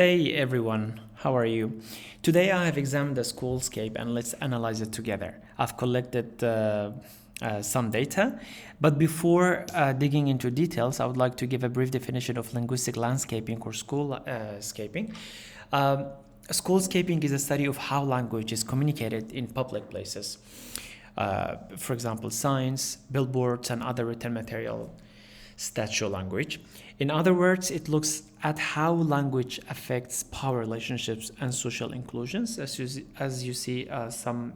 Hey everyone, how are you? Today I have examined the Schoolscape and let's analyze it together. I've collected some data, but before digging into details, I would like to give a brief definition of linguistic landscaping or schoolscaping. Um, Schoolscaping is a study of how language is communicated in public places. For example, signs, billboards, and other written material statue language. In other words, it looks at how language affects power relationships and social inclusions, as you see some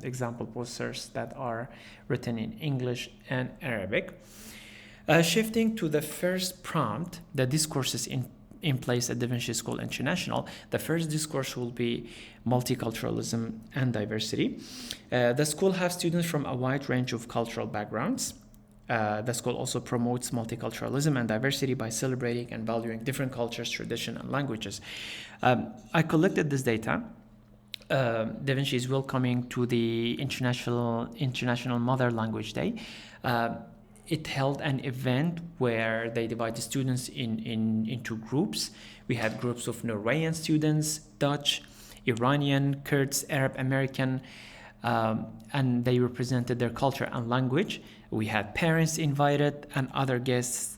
example posters that are written in English and Arabic. Shifting to the first prompt, the discourses in place at Da Vinci School International, the first discourse will be multiculturalism and diversity. The school has students from a wide range of cultural backgrounds. The school also promotes multiculturalism and diversity by celebrating and valuing different cultures, traditions, and languages. I collected this data. Da Vinci is welcoming to the International Mother Language Day. It held an event where they divided students into groups. We had groups of Norwegian students, Dutch, Iranian, Kurds, Arab American, and they represented their culture and language. We had parents invited and other guests.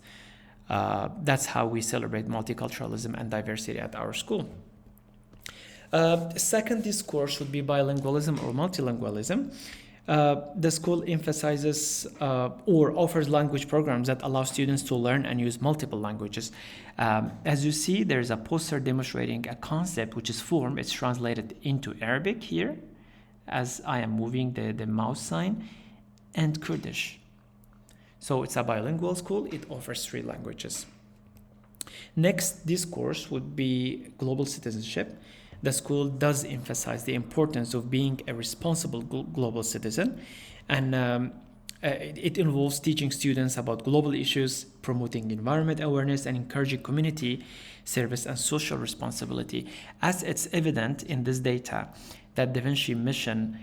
That's how we celebrate multiculturalism and diversity at our school. Second discourse would be bilingualism or multilingualism. The school emphasizes or offers language programs that allow students to learn and use multiple languages. As you see, there's a poster demonstrating a concept which is formed. It's translated into Arabic here, as I am moving the mouse sign, and Kurdish. So it's a bilingual school. It offers 3 languages. Next discourse would be global citizenship. The school does emphasize the importance of being a responsible global citizen, and it involves teaching students about global issues, promoting environment awareness, and encouraging community service and social responsibility. As it's evident in this data, that Da Vinci mission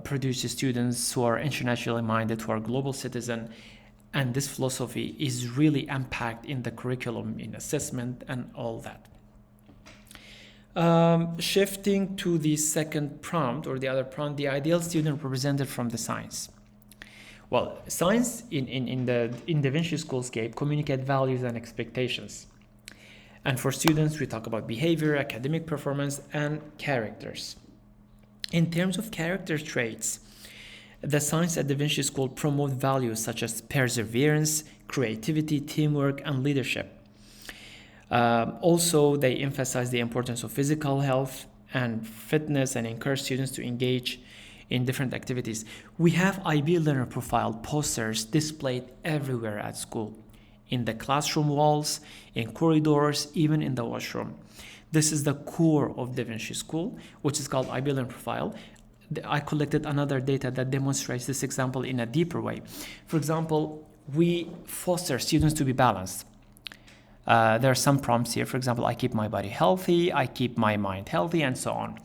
produces students who are internationally minded, who are global citizens, and this philosophy is really unpacked in the curriculum, in assessment, and all that. Shifting to the second prompt or the other prompt, the ideal student represented from the science. Well, science in Da Vinci Schoolscape communicate values and expectations. And for students, we talk about behavior, academic performance, and characters. In terms of character traits, the science at Da Vinci School promote values such as perseverance, creativity, teamwork, and leadership. Also, they emphasize the importance of physical health and fitness and encourage students to engage in different activities. We have IB learner profile posters displayed everywhere at school, in the classroom walls, in corridors, even in the washroom. This is the core of Da Vinci School, which is called IB learner profile. I collected another data that demonstrates this example in a deeper way. For example, we foster students to be balanced. There are some prompts here. For example, I keep my body healthy, I keep my mind healthy, and so on.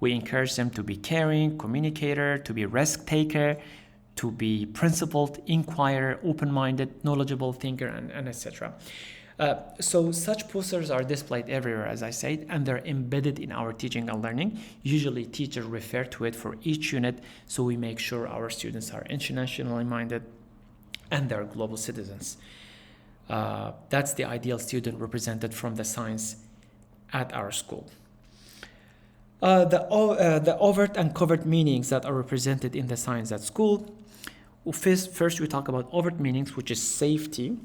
We encourage them to be caring, communicator, to be risk taker, to be principled, inquirer, open-minded, knowledgeable thinker, and etc. So such posters are displayed everywhere, as I said, and they're embedded in our teaching and learning. Usually teachers refer to it for each unit, so we make sure our students are internationally minded and they're global citizens. That's the ideal student represented from the science at our school. The overt and covert meanings that are represented in the science at school. First we talk about overt meanings, which is safety.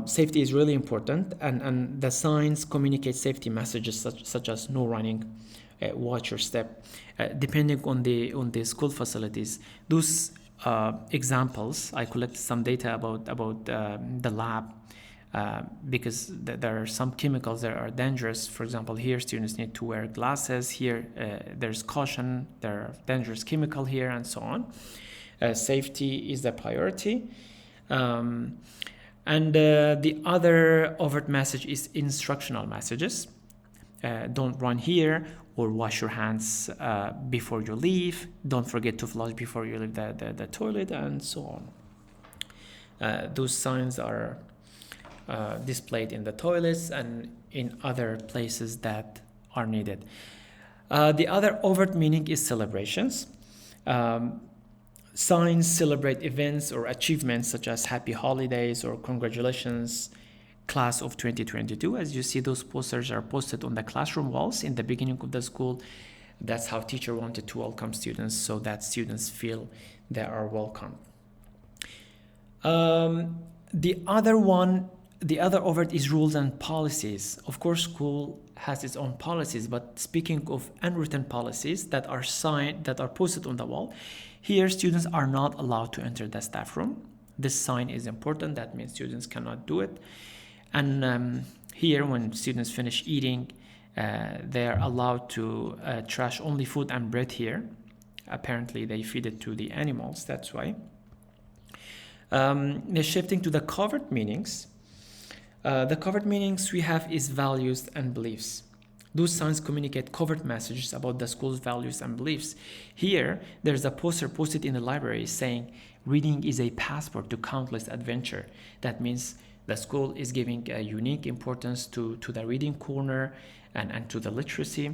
Safety is really important, and the science communicates safety messages such as no running, watch your step, depending on the school facilities. Those examples, I collected some data about the lab, because there are some chemicals that are dangerous. For example, here students need to wear glasses. Here there's caution, there are dangerous chemical here, and so on. Safety is the priority. And the other overt message is instructional messages. Don't run here, or wash your hands before you leave. Don't forget to flush before you leave the toilet, and so on. Those signs are displayed in the toilets and in other places that are needed. The other overt meaning is celebrations. Signs celebrate events or achievements such as happy holidays or congratulations class of 2022. As you see, those posters are posted on the classroom walls in the beginning of the school. That's how teacher wanted to welcome students, so that students feel they are welcome. The other overt is rules and policies. Of course, school has its own policies, but speaking of unwritten policies that are posted on the wall, here students are not allowed to enter the staff room. This sign is important. That means students cannot do it. And here, when students finish eating, they are allowed to trash only food and bread here. Apparently, they feed it to the animals. That's why. Shifting to the covert meanings. The covert meanings we have is values and beliefs. Those signs communicate covert messages about the school's values and beliefs. Here, there's a poster posted in the library saying, reading is a passport to countless adventure. That means the school is giving a unique importance to the reading corner and to the literacy.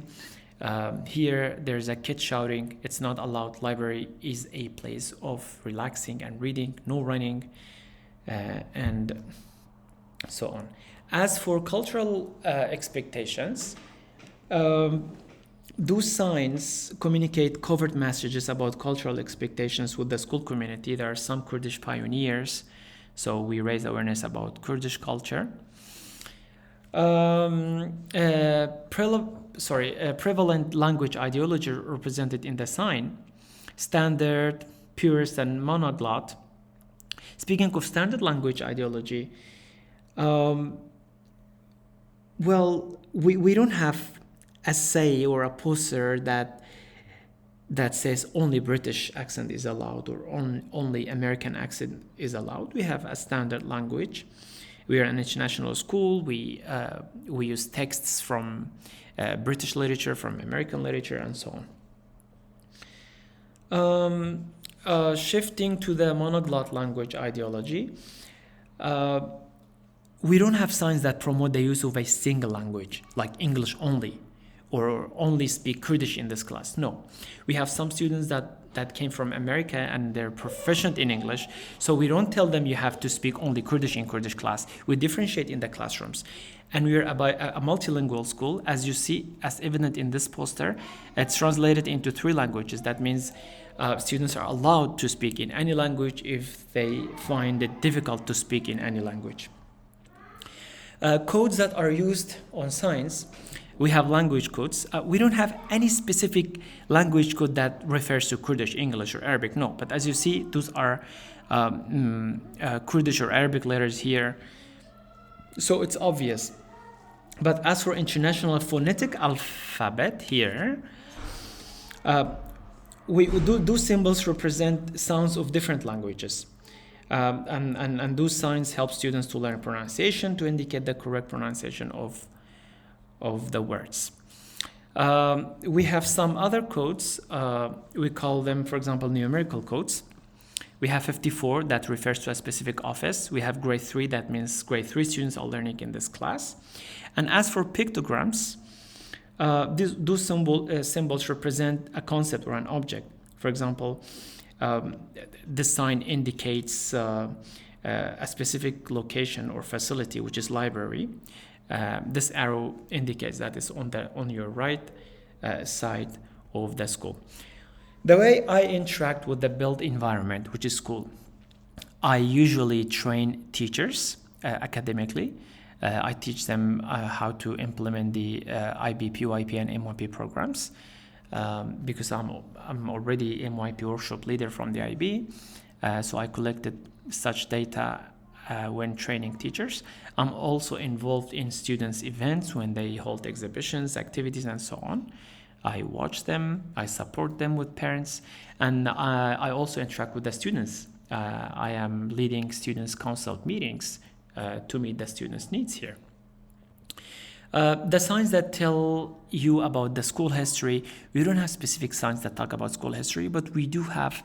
Here, there's a kid shouting, it's not allowed. Library is a place of relaxing and reading, no running, and so on. As for cultural expectations, those signs communicate covert messages about cultural expectations with the school community. There are some Kurdish pioneers, so we raise awareness about Kurdish culture. Prevalent language ideology represented in the sign: standard, purist, and monoglot. Speaking of standard language ideology, we don't have a say or a poster that says only British accent is allowed or only American accent is allowed. We have a standard language. We are an international school. We use texts from British literature, from American literature, and so on. Shifting to the monoglot language ideology, we don't have signs that promote the use of a single language, like English only, or only speak Kurdish in this class. No, we have some students that came from America and they're proficient in English, so we don't tell them you have to speak only Kurdish in Kurdish class. We differentiate in the classrooms. And we're a multilingual school. As you see, as evident in this poster, it's translated into 3 languages. That means students are allowed to speak in any language if they find it difficult to speak in any language. Codes that are used on signs. We have language codes. We don't have any specific language code that refers to Kurdish, English, or Arabic. No, but as you see, those are Kurdish or Arabic letters here. So it's obvious. But as for international phonetic alphabet here, those symbols represent sounds of different languages. And those signs help students to learn pronunciation to indicate the correct pronunciation of the words. We have some other codes. We call them, for example, numerical codes. We have 54 that refers to a specific office. We have grade 3, that means grade 3 students are learning in this class. And as for pictograms, those symbols represent a concept or an object. For example, this sign indicates a specific location or facility, which is library. This arrow indicates that it's on your right side of the school. The way I interact with the built environment, which is school, I usually train teachers academically. I teach them how to implement the IB, PYP, and MYP programs because I'm already MYP workshop leader from the IB. So I collected such data when training teachers. I'm also involved in students' events when they hold exhibitions, activities, and so on. I watch them, I support them with parents, and I also interact with the students. I am leading students' consult meetings to meet the students' needs here. The signs that tell you about the school history, we don't have specific signs that talk about school history, but we do have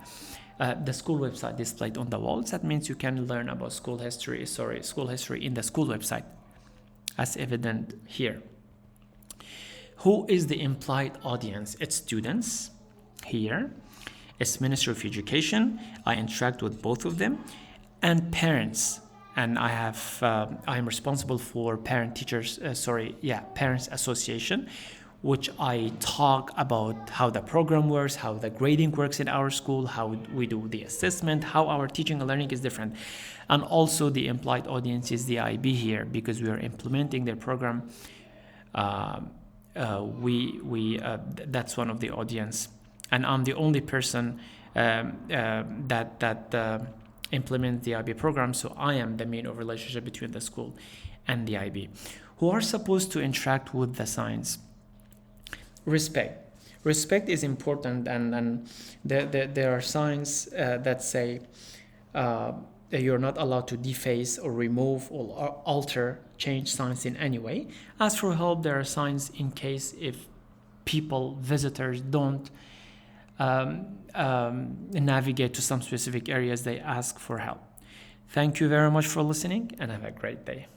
the school website displayed on the walls. That means you can learn about school history in the school website, as evident here. Who is the implied audience? It's students here. It's Ministry of Education. I interact with both of them, and parents. And I'm responsible for Parents Association, which I talk about how the program works, how the grading works in our school, how we do the assessment, how our teaching and learning is different. And also the implied audience is the IB here, because we are implementing their program. That's one of the audience, and I'm the only person that implements the IB program, so I am the main of relationship between the school and the IB. Who are supposed to interact with the science? Respect is important, and there are signs that say you're not allowed to deface or remove or alter, change signs in any way. Ask for help. There are signs in case if visitors don't navigate to some specific areas, they ask for help. Thank you very much for listening, and have a great day.